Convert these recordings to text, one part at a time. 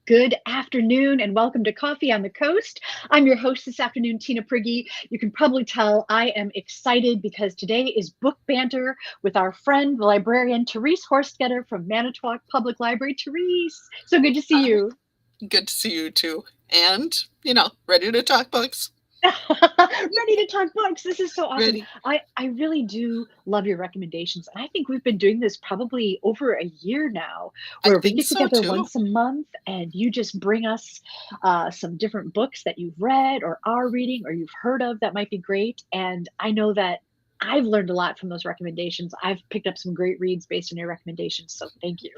Good afternoon and welcome to Coffee on the Coast. I'm your host this afternoon, Tina Prigge. You can probably tell I am excited because today is Book Banter with our friend, the librarian, Therese Horstketter from Manitowoc Public Library. Therese, so good to see Hi. you. Good to see you too. And, ready to talk books? Ready to talk books. This is so awesome. Ready. I really do love your recommendations. And I think we've been doing this probably over a year now, I where we think get so together too. once a month and you just bring us some different books that you've read or are reading or you've heard of that might be great. And I know that I've learned a lot from those recommendations. I've picked up some great reads based on your recommendations. So thank you.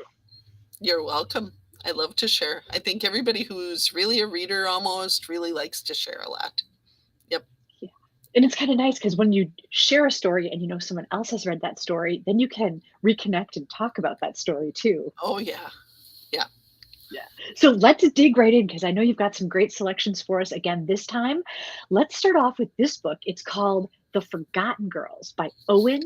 You're welcome. I love to share. I think everybody who's really a reader almost really likes to share a lot. Yep. Yeah. And it's kind of nice because when you share a story and you know someone else has read that story, then you can reconnect and talk about that story too. Oh, yeah. Yeah. Yeah. So let's dig right in because I know you've got some great selections for us again this time. Let's start off with this book. It's called The Forgotten Girls by Owen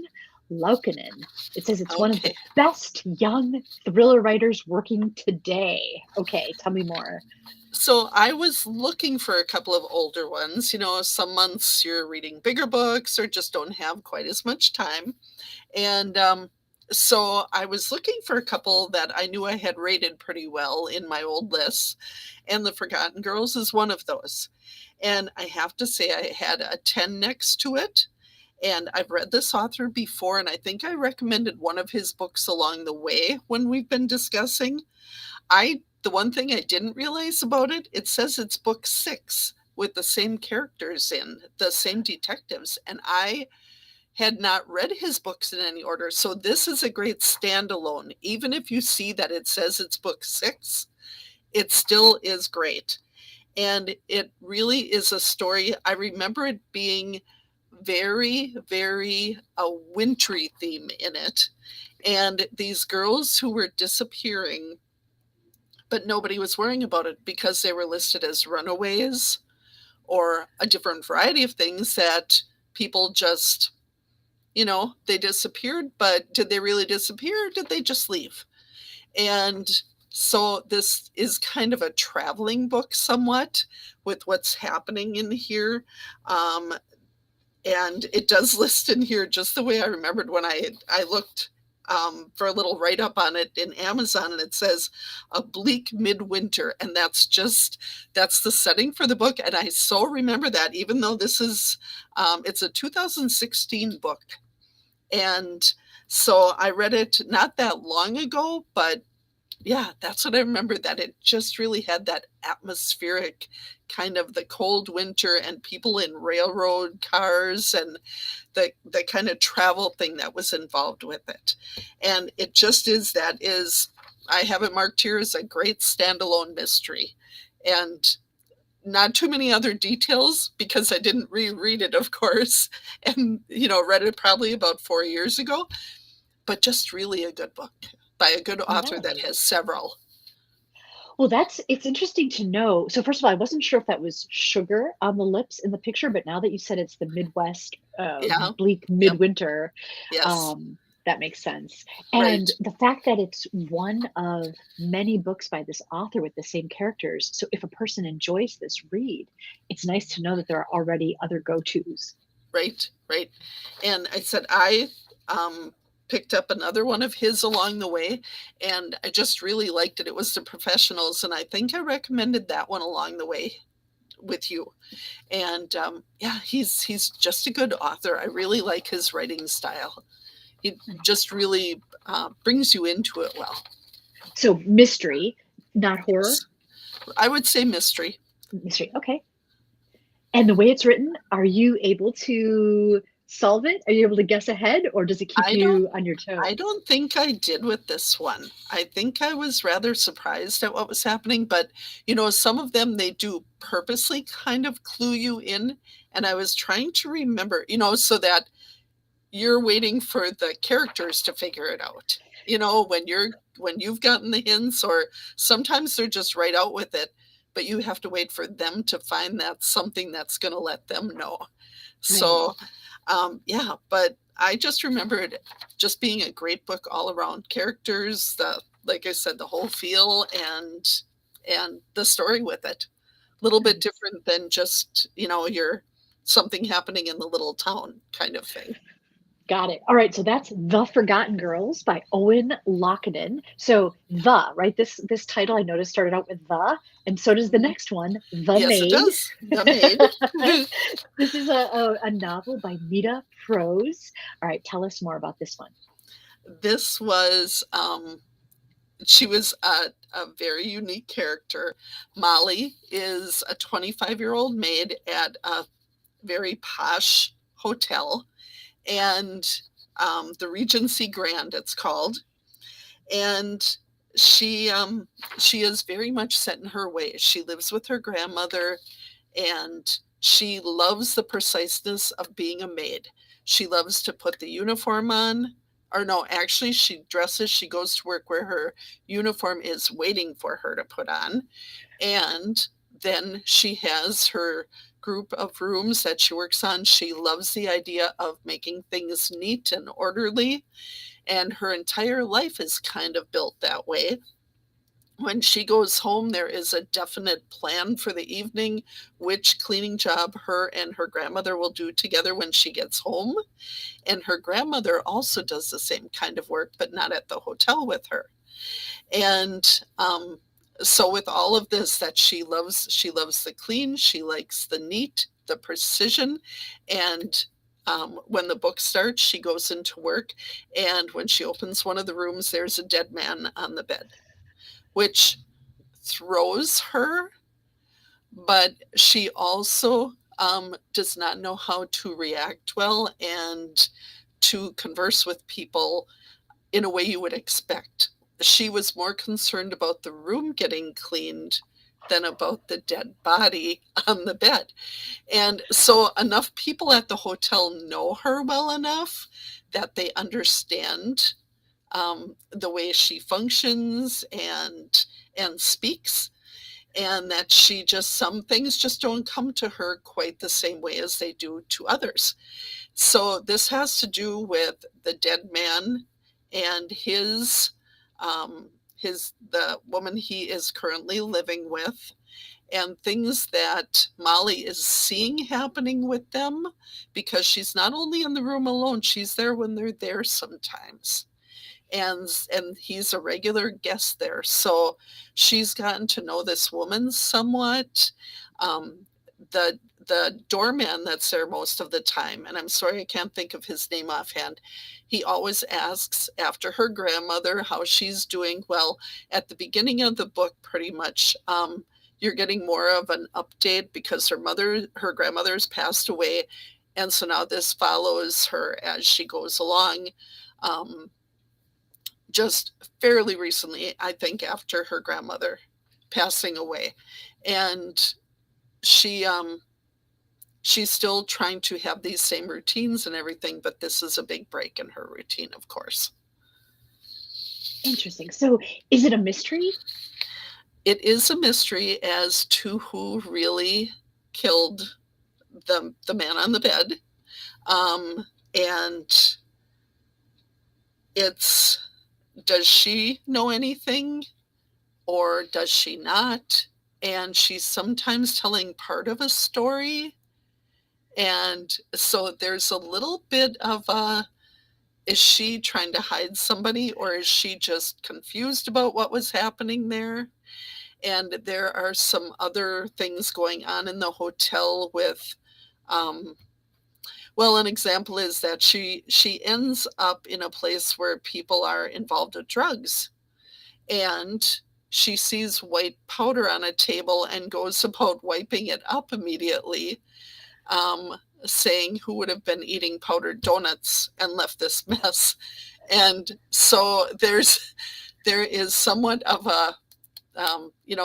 Laukkanen. It says it's one of the Okay. best young thriller writers working today. Okay, tell me more. So I was looking for a couple of older ones. Some months you're reading bigger books or just don't have quite as much time. And so I was looking for a couple that I knew I had rated pretty well in my old lists, and The Forgotten Girls is one of those. And I have to say, I had a 10 next to it. And I've read this author before, and I think I recommended one of his books along the way when we've been discussing. The one thing I didn't realize about it, it says it's book 6 with the same characters in, the same detectives. And I had not read his books in any order. So this is a great standalone. Even if you see that it says it's book 6, it still is great. And it really is a story. I remember it being very, very a wintry theme in it. And these girls who were disappearing, but nobody was worrying about it because they were listed as runaways or a different variety of things that people just they disappeared, but did they really disappear? Or did they just leave? And so this is kind of a traveling book somewhat with what's happening in here. Um, and it does list in here just the way I remembered when I looked for a little write up on it in Amazon, and it says a bleak midwinter, and that's the setting for the book, and I so remember that, even though this is it's a 2016 book. And so I read it not that long ago, but yeah, that's what I remember, that it just really had that atmospheric kind of the cold winter and people in railroad cars and the kind of travel thing that was involved with it. And it just is I have it marked here as a great standalone mystery. And not too many other details because I didn't reread it, of course, and read it probably about 4 years ago. But just really a good book by a good author that has Nice. several. Well, it's interesting to know. So first of all, I wasn't sure if that was sugar on the lips in the picture, but now that you said it's the Midwest, Yeah. bleak Yep. midwinter, Yes. that makes sense. Right. And the fact that it's one of many books by this author with the same characters. So if a person enjoys this read, it's nice to know that there are already other go-tos. Right. Right. And I said um, picked up another one of his along the way, and I just really liked it. It was The Professionals, and I think I recommended that one along the way with you. And yeah, he's just a good author. I really like his writing style. He just really brings you into it well. So mystery, not horror. Yes, I would say mystery. Mystery. Okay. And the way it's written, are you able to solve it? Are you able to guess ahead, or does it keep I don't. you on your I toes? don't think I did with this one. I think I was rather surprised at what was happening, but some of them they do purposely kind of clue you in. And I was trying to remember, so that you're waiting for the characters to figure it out. When you've gotten the hints, or sometimes they're just right out with it, but you have to wait for them to find that something that's going to let them know. Right. So, yeah, but I just remember it just being a great book all around. Characters, the like I said, the whole feel, and the story with it. A little bit Nice. different than just, your something happening in the little town kind of thing. Got it. All right, so that's The Forgotten Girls by Owen Lockenden. So right? This title I noticed started out with the, and so does the Mhm. next one, The Yes, it Maid. does. The Maid. This is a novel by Nita Prose. All right, tell us more about this one. This was, she was a very unique character. Molly is a 25-year-old maid at a very posh hotel, and the Regency Grand, it's called. And she is very much set in her ways. She lives with her grandmother, and she loves the preciseness of being a maid. She loves to put the uniform on, or no, actually, she dresses, she goes to work where her uniform is waiting for her to put on. And then she has her group of rooms that she works on. She loves the idea of making things neat and orderly, and her entire life is kind of built that way. When she goes home, there is a definite plan for the evening, which cleaning job her and her grandmother will do together when she gets home. And her grandmother also does the same kind of work, but not at the hotel with her. And so with all of this that she loves the clean, she likes the neat, the precision. And when the book starts, she goes into work, and when she opens one of the rooms, there's a dead man on the bed, which throws her, but she also does not know how to react well and to converse with people in a way you would expect. She was more concerned about the room getting cleaned than about the dead body on the bed. And so enough people at the hotel know her well enough that they understand the way she functions and speaks, and that she just some things just don't come to her quite the same way as they do to others. So this has to do with the dead man and his the woman he is currently living with, and things that Molly is seeing happening with them, because she's not only in the room alone, she's there when they're there sometimes. And he's a regular guest there. So she's gotten to know this woman somewhat. Um, the doorman that's there most of the time, and I'm sorry I can't think of his name offhand, he always asks after her grandmother how she's doing. Well, at the beginning of the book, pretty much, you're getting more of an update because her grandmother's passed away, and so now this follows her as she goes along. Um, just fairly recently, I think, after her grandmother passing away. And she she's still trying to have these same routines and everything, but this is a big break in her routine, of course. Interesting. So is it a mystery? It is a mystery as to who really killed the man on the bed. And it's, does she know anything or does she not? And she's sometimes telling part of a story. And so there's a little bit of a, is she trying to hide somebody or is she just confused about what was happening there? And there are some other things going on in the hotel with, um, well, an example is that she ends up in a place where people are involved with drugs, and she sees white powder on a table and goes about wiping it up immediately, um, saying who would have been eating powdered donuts and left this mess. And so there is somewhat of a,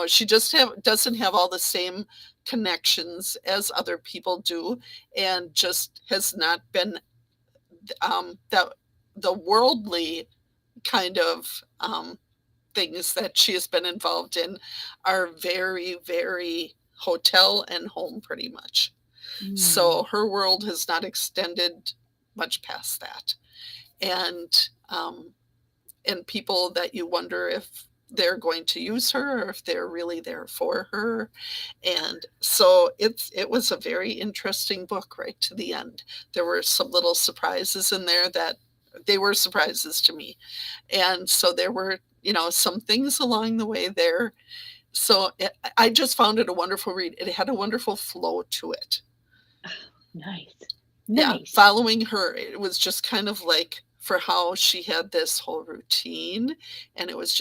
she just doesn't have all the same connections as other people do, and just has not been, that the worldly kind of things that she has been involved in are very, very hotel and home pretty much. So Mm, her world has not extended much past that. And and people that you wonder if they're going to use her or if they're really there for her. And so it was a very interesting book right to the end. There were some little surprises in there that they were surprises to me. And so there were, some things along the way there. So I just found it a wonderful read. It had a wonderful flow to it. Nice. Yeah, Nice. following her, it was just kind of like for how she had this whole routine, and it was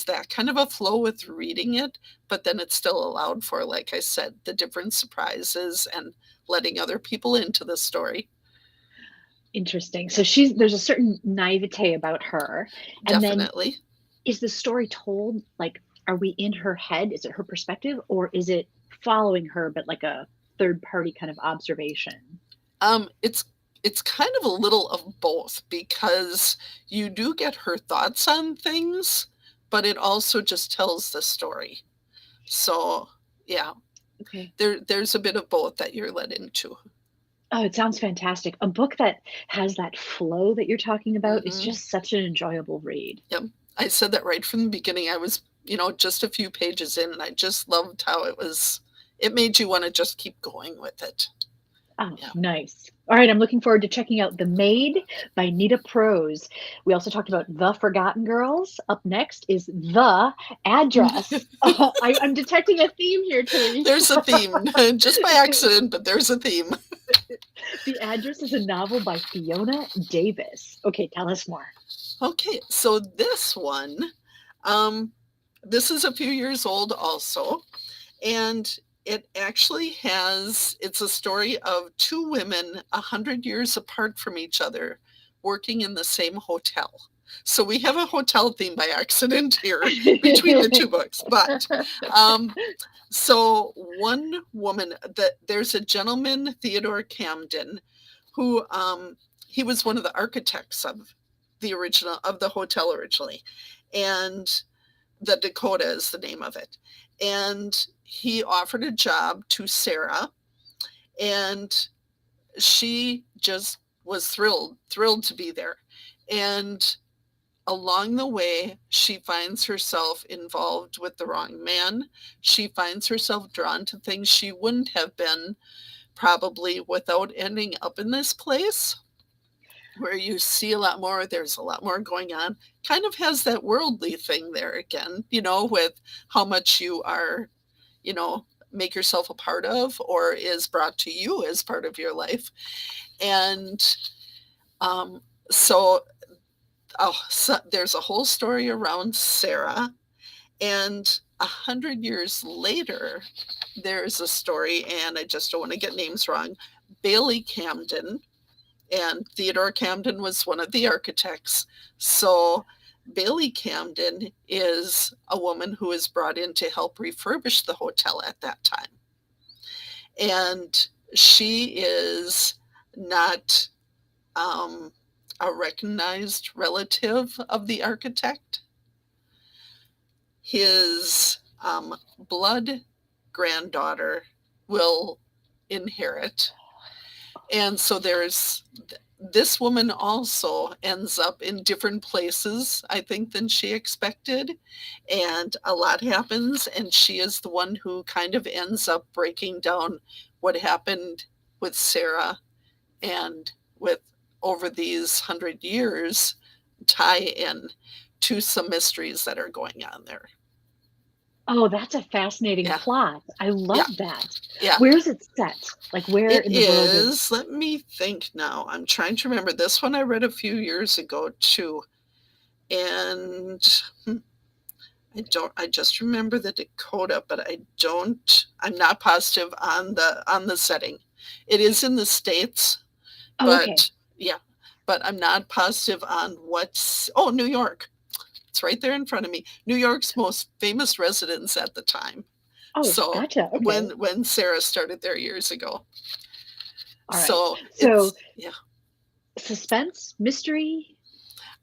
that kind of a flow with reading it, but then it still allowed for, like I said, the different surprises and letting other people into the story. Interesting. So there's a certain naivete about her. And then Definitely. is the story told like, are we in her head? Is it her perspective, or is it following her but like a third party kind of observation? It's kind of a little of both because you do get her thoughts on things, but it also just tells the story. So, yeah, Okay. there's a bit of both that you're led into. Oh, it sounds fantastic. A book that has that flow that you're talking about is Mhm. just such an enjoyable read. Yep. I said that right from the beginning. I was, just a few pages in, and I just loved how it made you wanna just keep going with it. Oh, Yeah. nice. All right, I'm looking forward to checking out The Maid by Nita Prose. We also talked about The Forgotten Girls. Up next is The Address. I'm detecting a theme here, Therese. There's a theme, just by accident, but there's a theme. The Address is a novel by Fiona Davis. Okay, tell us more. Okay, so um, this is a few years old also, and it's a story of two women 100 years apart from each other working in the same hotel. So we have a hotel theme by accident here between the two books. But so one woman, there's a gentleman, Theodore Camden, who he was one of the architects of the hotel originally, and the Dakota is the name of it. And he offered a job to Sarah, and she just was thrilled to be there. And along the way, she finds herself involved with the wrong man. She finds herself drawn to things she wouldn't have been probably without ending up in this place where you see a lot more, there's a lot more going on. Kind of has that worldly thing there again, with how much you are, make yourself a part of or is brought to you as part of your life. And um, so, so there's a whole story around Sarah. And 100 years later, there's a story, and I just don't want to get names wrong. Bailey Camden, and Theodore Camden was one of the architects. So Bailey Camden is a woman who is brought in to help refurbish the hotel at that time. And she is not a recognized relative of the architect. His blood granddaughter will inherit. And so this woman also ends up in different places, I think, than she expected. And a lot happens. And she is the one who kind of ends up breaking down what happened with Sarah and with over these 100 years tie in to some mysteries that are going on there. Oh, that's a fascinating Yeah. plot. I Yeah. love that. Yeah. Where is it set? Like where It in the world is is, let me think now. I'm trying to remember. This one I read a few years ago too. And I just remember the Dakota, but I'm not positive on the setting. It is in the States, Oh, okay. but yeah, but I'm not positive on New York. It's right there in front of me. New York's most famous residence at the time. Oh, So gotcha. Okay. when Sarah started there years ago. All right. So So yeah. suspense, mystery.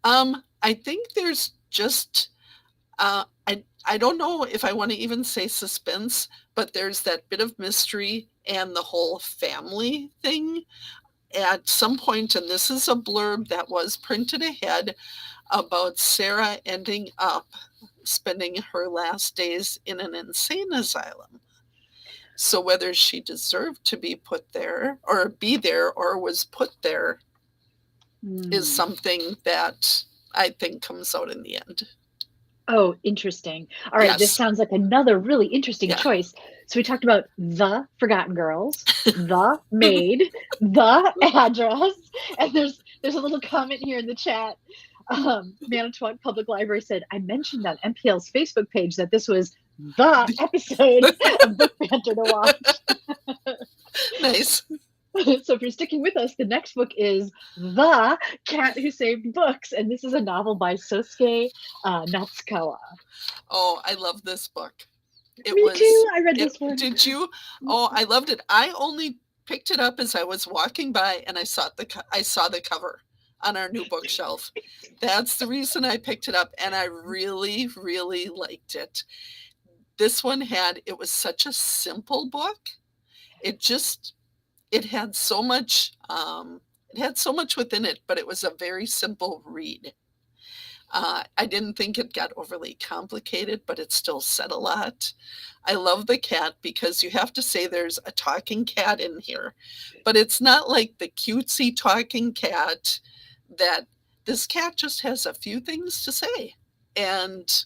I think there's just I don't know if I want to even say suspense, but there's that bit of mystery and the whole family thing at some point, and this is a blurb that was printed ahead about Sarah ending up spending her last days in an insane asylum. So whether she deserved to be put there or be there or was put there is something that I think comes out in the end. Oh, interesting. All right, this Yes. sounds like another really interesting Yeah. choice. So we talked about The Forgotten Girls, The Maid, The Address, and there's a little comment here in the chat. Manitowoc Public Library said, I mentioned on MPL's Facebook page that this was the episode of Book Banter to watch. Nice. So if you're sticking with us, the next book is The Cat Who Saved Books, and this is a novel by Sosuke Natsukawa. Oh, I love this book. Me too. I read this one. Did you? Oh, I loved it. I only picked it up as I was walking by and I saw the cover on our new bookshelf. That's the reason I picked it up, and I really, really liked it. This one it was such a simple book. It had so much within it, but it was a very simple read. I didn't think it got overly complicated, but it still said a lot. I love the cat because you have to say there's a talking cat in here, but it's not like the cutesy talking cat. That this cat just has a few things to say, and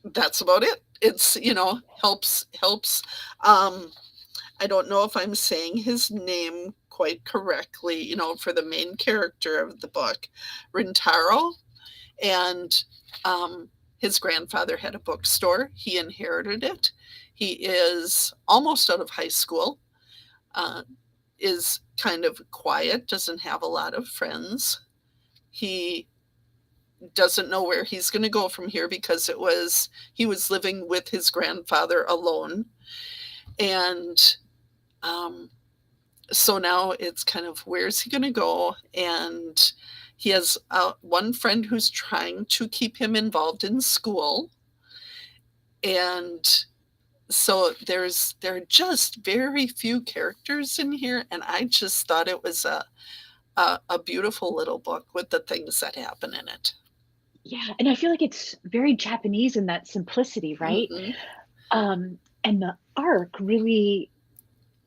that's about it. It's, helps. I don't know if I'm saying his name quite correctly, for the main character of the book, Rintaro. And his grandfather had a bookstore. He inherited it. He is almost out of high school, is kind of quiet, doesn't have a lot of friends. He doesn't know where he's going to go from here because he was living with his grandfather alone. And so now it's kind of, where's he going to go? And he has one friend who's trying to keep him involved in school. And so there are just very few characters in here, and I just thought it was a beautiful little book with the things that happen in it. Yeah, and I feel like it's very Japanese in that simplicity, right? Mm-hmm. And the arc really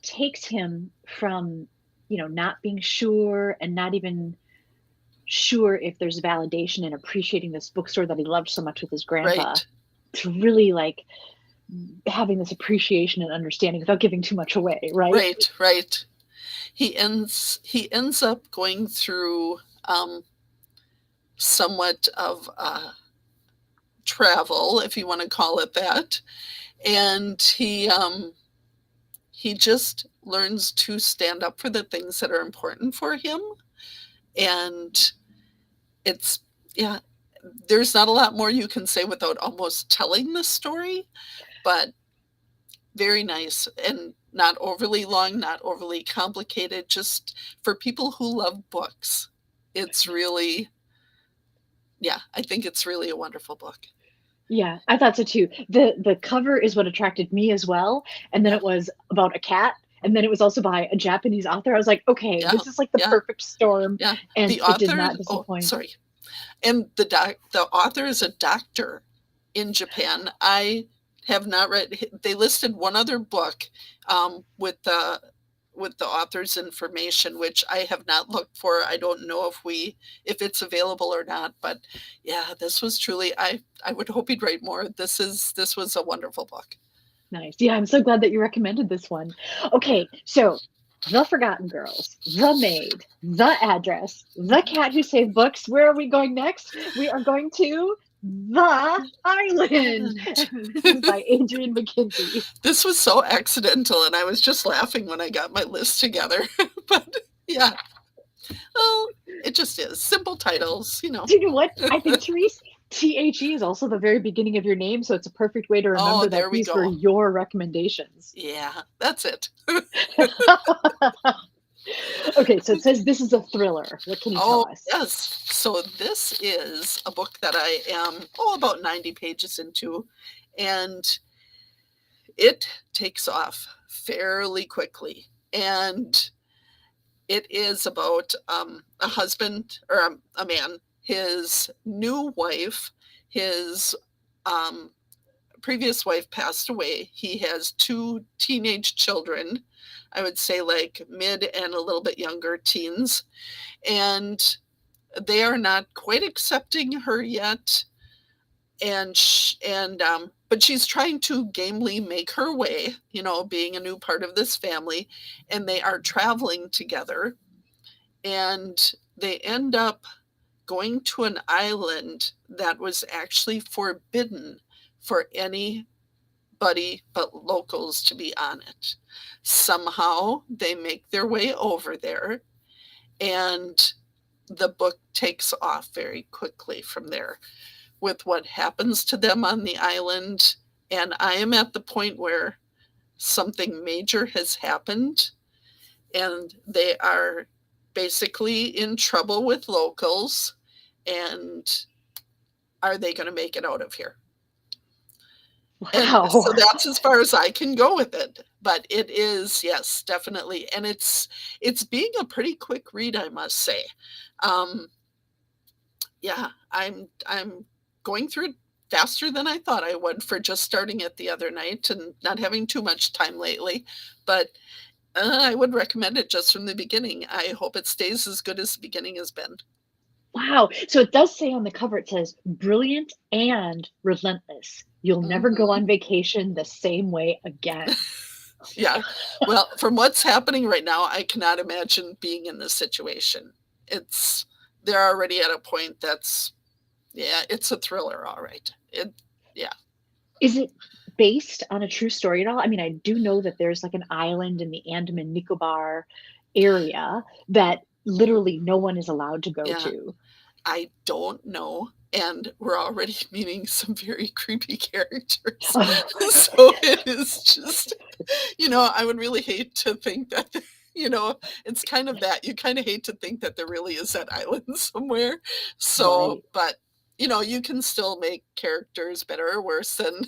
takes him from, not being sure and not even sure if there's validation in appreciating this bookstore that he loved so much with his grandpa, Right. to really like having this appreciation and understanding without giving too much away, right? Right. He ends up going through somewhat of travel, if you want to call it that, and he just learns to stand up for the things that are important for him. And it's, there's not a lot more you can say without almost telling the story, but very nice and not overly long, not overly complicated, just for people who love books. It's really, I think it's really a wonderful book. Yeah, I thought so too. The cover is what attracted me as well. And then it was about a cat. And then it was also by a Japanese author. I was like, okay, this is like the perfect storm. Yeah. And the author, it did not disappoint. Sorry. And the author is a doctor in Japan. I have not read, they listed one other book with the author's information, which I have not looked for. I don't know if it's available or not, but this was truly, I would hope he'd write more. This was a wonderful book. Nice. Yeah, I'm so glad that you recommended this one. Okay, so The Forgotten Girls, The Maid, The Address, The Cat Who Saved Books. Where are we going next? We are going to The Island. This is by Adrian McKenzie. This was so accidental, and I was just laughing when I got my list together. But well, it just is simple titles, Do you know what? I think, Therese, THE is also the very beginning of your name, so it's a perfect way to remember that these were your recommendations. Yeah, that's it. Okay, so it says this is a thriller. What can you tell us? Yes. So this is a book that I am about 90 pages into, and it takes off fairly quickly. And it is about a husband or a man. His new wife His um, previous wife passed away. He has two teenage children, I would say like mid and a little bit younger teens, and they are not quite accepting her yet. But she's trying to gamely make her way, being a new part of this family, and they are traveling together, and they end up going to an island that was actually forbidden for anybody but locals to be on it. Somehow they make their way over there, and the book takes off very quickly from there with what happens to them on the island. And I am at the point where something major has happened, and they are basically in trouble with locals. And are they going to make it out of here? And Wow. so that's as far as I can go with it. But it is, yes, definitely. And it's being a pretty quick read, I must say. Yeah, I'm going through it faster than I thought I would for just starting it the other night and not having too much time lately. But I would recommend it just from the beginning. I hope it stays as good as the beginning has been. Wow. So it does say on the cover, it says brilliant and relentless. You'll never go Mhm. on vacation the same way again. Yeah. Well, from what's happening right now, I cannot imagine being in this situation. They're already at a point that's, yeah, it's a thriller, all right. Yeah. Is it based on a true story at all? I mean, I do know that there's like an island in the Andaman Nicobar area that literally no one is allowed to go Yeah. to. I don't know. And we're already meeting some very creepy characters. Oh, So it is just, I would really hate to think that, it's kind of that. You kind of hate to think that there really is that island somewhere. So, right. but, you can still make characters better or worse than,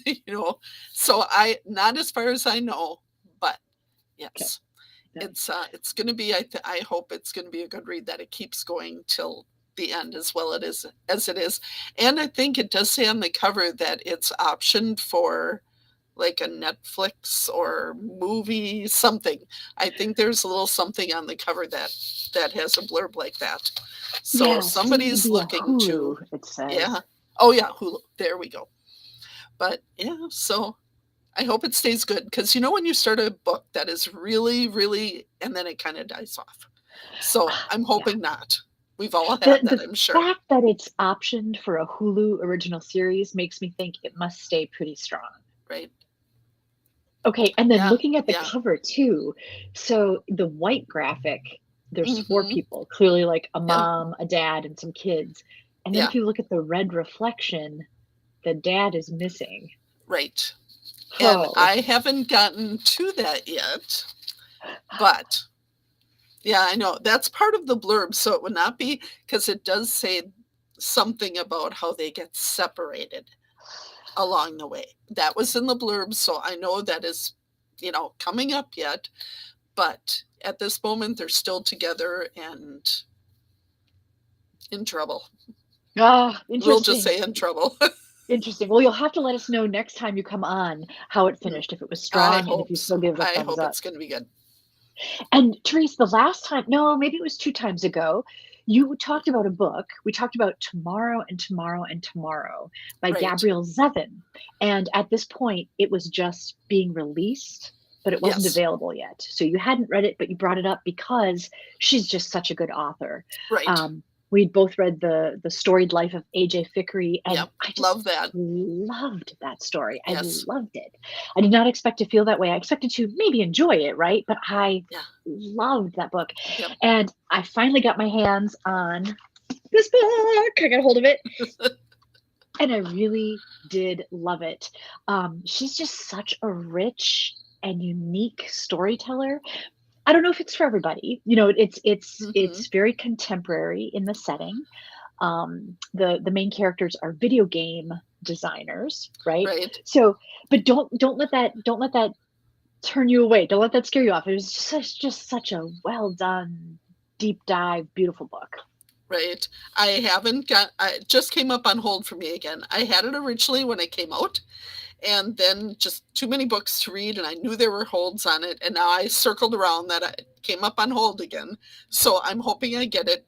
so not as far as I know, but Okay. yes. No. It's gonna be, I hope it's gonna be a good read, that it keeps going till the end as well it is as it is. And I think it does say on the cover that it's optioned for like a Netflix or movie something. I think there's a little something on the cover that has a blurb like that. So Yeah, soon to somebody's be a looking Hulu, to, it yeah. says. Oh yeah, Hulu. There we go. But yeah, so I hope it stays good, because when you start a book that is really, really, and then it kind of dies off. So I'm Yeah. hoping not. We've all The had that, the I'm sure. fact that it's optioned for a Hulu original series makes me think it must stay pretty strong. Right? Okay, and then Yeah. looking at the Yeah. cover too, so the white graphic, there's 4 Hmm. people, clearly like a Yeah. mom, a dad, and some kids. And then Yeah. if you look at the red reflection, the dad is missing. Right. And Oh, I haven't gotten to that yet, but yeah, I know that's part of the blurb. So it would not be, because it does say something about how they get separated along the way. That was in the blurb. So I know that is, coming up yet. But at this moment, they're still together and in trouble. We'll just interesting. say in trouble. Interesting. Well, you'll have to let us know next time you come on how it finished, if it was I strong and if hope you so. still give it a I thumbs hope up. it's going to be good. And Therese, the last time, no, maybe it was 2 times ago, you talked about a book. We talked about Tomorrow and Tomorrow and Tomorrow by Right. Gabrielle Zevin. And at this point, it was just being released, but it wasn't Yes. available yet. So you hadn't read it, but you brought it up because she's just such a good author. Right. Um, we'd both read the storied life of AJ Fickery, and Yep. I just Love that. loved that story. I Yes. loved it. I did not expect to feel that way. I expected to maybe enjoy it, right? But I Yeah. loved that book. Yep. And I finally got my hands on this book. I got a hold of it. And I really did love it. She's just such a rich and unique storyteller. I don't know if it's for everybody. Hmm. It's very contemporary in the setting. The main characters are video game designers, right? Right. So, but don't let that turn you away. Don't let that scare you off. It was just such a well done, deep dive, beautiful book. right. I haven't got, it just came up on hold for me again. I had it originally when it came out, and then just too many books to read, and I knew there were holds on it, and now I circled around that it came up on hold again. So I'm hoping I get it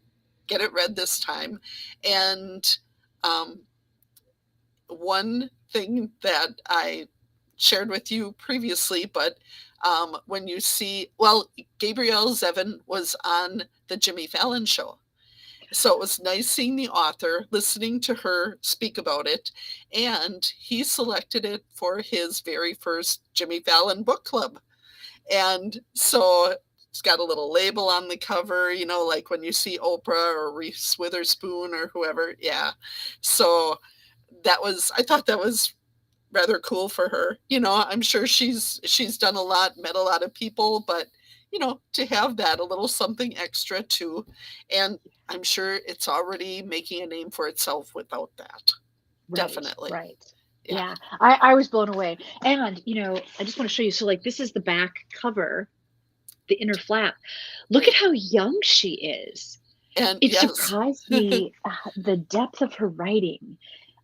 read this time. And um, one thing that I shared with you previously, but when you see, well, Gabrielle Zevin was on the Jimmy Fallon show. So it was nice seeing the author, listening to her speak about it, and he selected it for his very first Jimmy Fallon book club. And so it's got a little label on the cover, like when you see Oprah or Reese Witherspoon or whoever. Yeah. So I thought that was rather cool for her. I'm sure she's done a lot, met a lot of people, but to have that a little something extra too. And I'm sure it's already making a name for itself without that. Right, Definitely. right. Yeah. Yeah, I was blown away. And, I just want to show you. So, like, this is the back cover, the inner flap. Look at Right. how young she is. And It yes. surprised me the depth of her writing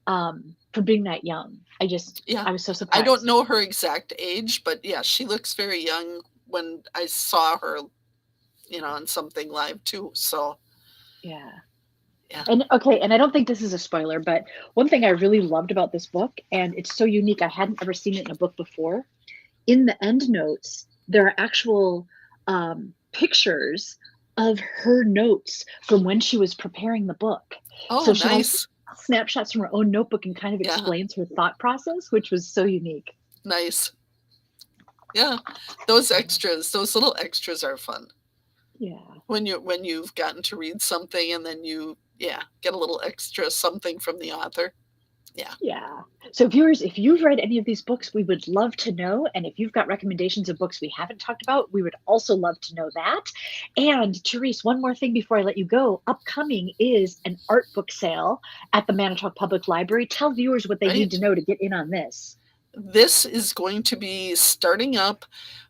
for being that young. Yeah. I was so I don't surprised. know her exact age, but yeah, she looks very young when I saw her, on something live too. So Yeah. yeah. And okay, and I don't think this is a spoiler, but one thing I really loved about this book, and it's so unique, I hadn't ever seen it in a book before. In the end notes, there are actual pictures of her notes from when she was preparing the book. Oh, So she has nice. snapshots from her own notebook and kind of Yeah. explains her thought process, which was so unique. Nice. Yeah. Those little extras are fun. Yeah. When you've gotten to read something and then you, yeah, get a little extra something from the author. Yeah. Yeah. So, viewers, if you've read any of these books, we would love to know. And if you've got recommendations of books we haven't talked about, we would also love to know that. And, Therese, one more thing before I let you go. Upcoming is an art book sale at the Manitowoc Public Library. Tell viewers what they need to Right. know to get in on this. This is going to be starting up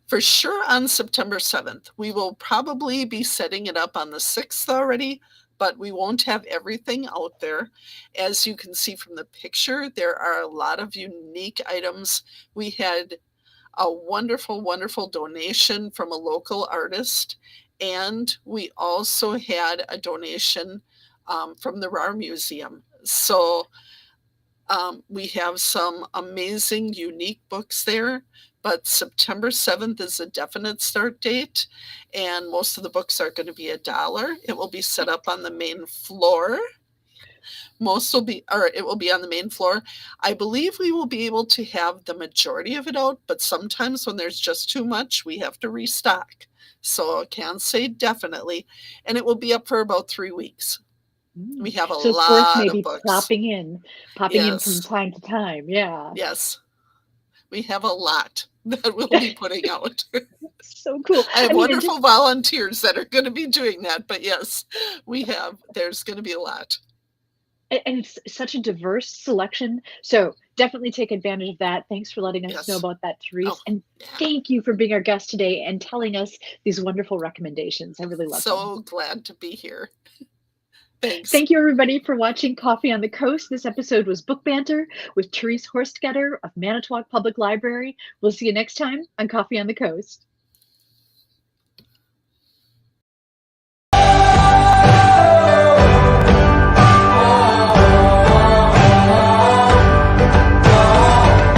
for sure on September 7th. We will probably be setting it up on the 6th already, but we won't have everything out there. As you can see from the picture, there are a lot of unique items. We had a wonderful, wonderful donation from a local artist, and we also had a donation from the RAR Museum. So we have some amazing, unique books there, but September 7th is a definite start date, and most of the books are going to be $1. It will be set up on the main floor. It will be on the main floor. I believe we will be able to have the majority of it out, but sometimes when there's just too much, we have to restock. So I can say definitely, and it will be up for about 3 weeks. We have a So it's worth lot of maybe books. popping in from Yes, time to time. Yeah. yes. We have a lot that we'll be putting out. So cool. I have I mean, and just wonderful volunteers that are going to be doing that. But yes, there's going to be a lot. And it's such a diverse selection, so definitely take advantage of that. Thanks for letting us know Yes. about that, Oh, Therese, and yeah. thank you for being our guest today and telling us these wonderful recommendations. I really love them. So glad to be here. Thanks. Thank you, everybody, for watching Coffee on the Coast. This episode was Book Banter with Therese Horstketter of Manitowoc Public Library. We'll see you next time on Coffee on the Coast.